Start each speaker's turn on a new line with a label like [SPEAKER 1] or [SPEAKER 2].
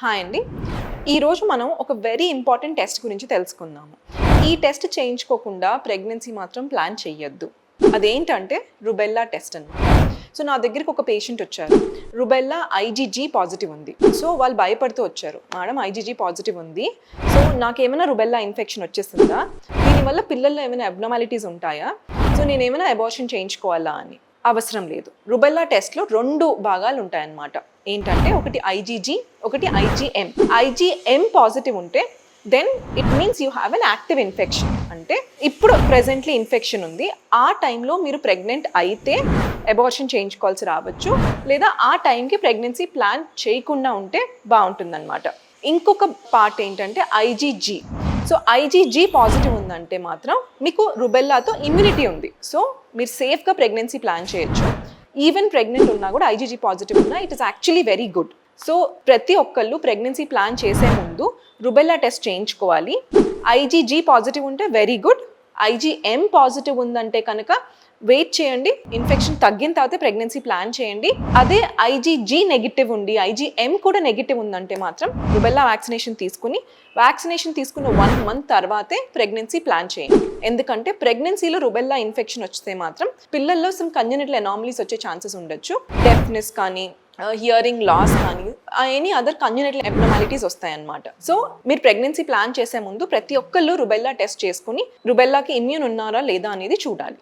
[SPEAKER 1] Hi అండి. ఈరోజు మనం ఒక వెరీ ఇంపార్టెంట్ టెస్ట్ గురించి తెలుసుకుందాము. ఈ టెస్ట్ చేయించుకోకుండా ప్రెగ్నెన్సీ మాత్రం ప్లాన్ చెయ్యొద్దు. అదేంటంటే రుబెల్లా టెస్ట్ అన్నమాట. సో నా దగ్గరికి ఒక పేషెంట్ వచ్చారు. రుబెల్లా ఐజీజీ పాజిటివ్ ఉంది. సో వాళ్ళు భయపడుతూ వచ్చారు. మేడం ఐజీజీ పాజిటివ్ ఉంది. సో నాకేమైనా రుబెల్లా ఇన్ఫెక్షన్ వచ్చేసిందా? దీనివల్ల పిల్లల్లో ఏమైనా అబ్నార్మాలిటీస్ ఉంటాయా? సో నేనేమైనా అబార్షన్ చేయించుకోవాలా అని. అవసరం లేదు. రుబెల్లా టెస్ట్లో 2 భాగాలు ఉంటాయన్నమాట. ఏంటంటే ఒకటి ఐజీజీ, ఒకటి ఐజీఎం. ఐజీఎం పాజిటివ్ ఉంటే then it means you have an active infection. అంటే ఇప్పుడు ప్రెజెంట్లీ ఇన్ఫెక్షన్ ఉంది, ఆ టైంలో మీరు ప్రెగ్నెంట్ అయితే అబార్షన్ చేయించుకోవాల్సి రావచ్చు, లేదా ఆ టైంకి ప్రెగ్నెన్సీ ప్లాన్ చేయకుండా ఉంటే బాగుంటుందన్నమాట. ఇంకొక పార్ట్ ఏంటంటే ఐజీజీ. సో ఐజీజీ పాజిటివ్ ఉందంటే మాత్రం మీకు రుబెల్లాతో ఇమ్యూనిటీ ఉంది. సో మీరు సేఫ్గా ప్రెగ్నెన్సీ ప్లాన్ చేయొచ్చు. ఈవెన్ ప్రెగ్నెంట్ ఉన్నా కూడా ఐజీజీ పాజిటివ్ ఉన్నా it is actually very good. So ప్రతి ఒక్కళ్ళు ప్రెగ్నెన్సీ ప్లాన్ చేసే ముందు రుబెల్లా టెస్ట్ చేయించుకోవాలి. ఐజీజీ పాజిటివ్ ఉంటే వెరీ గుడ్. ఐజీఎం పాజిటివ్ ఉందంటే కనుక వెయిట్ చేయండి, ఇన్ఫెక్షన్ తగ్గిన తర్వాత ప్రెగ్నెన్సీ ప్లాన్ చేయండి. అదే ఐజీజీ నెగిటివ్ ఉండి ఐజీఎం కూడా నెగిటివ్ ఉందంటే మాత్రం రుబెల్లా వ్యాక్సినేషన్ తీసుకున్న 1 month తర్వాతే ప్రెగ్నెన్సీ ప్లాన్ చేయండి. ఎందుకంటే ప్రెగ్నెన్సీలో రుబెల్లా ఇన్ఫెక్షన్ వస్తే మాత్రం పిల్లల్లో సమ్ కంజెనిటల్ అనామలీస్ వచ్చే ఛాన్సెస్ ఉండొచ్చు. డెఫ్నెస్ కానీ, హియరింగ్ లాస్ కానీ, ఎనీ అదర్ కంజెనిటల్ అబ్నార్మాలిటీస్ వస్తాయన్నమాట. సో మీరు ప్రెగ్నెన్సీ ప్లాన్ చేసే ముందు ప్రతి ఒక్కళ్ళు రుబెల్లా టెస్ట్ చేసుకుని రుబెల్లాకి ఇమ్యూన్ ఉన్నారా లేదా అనేది చూడాలి.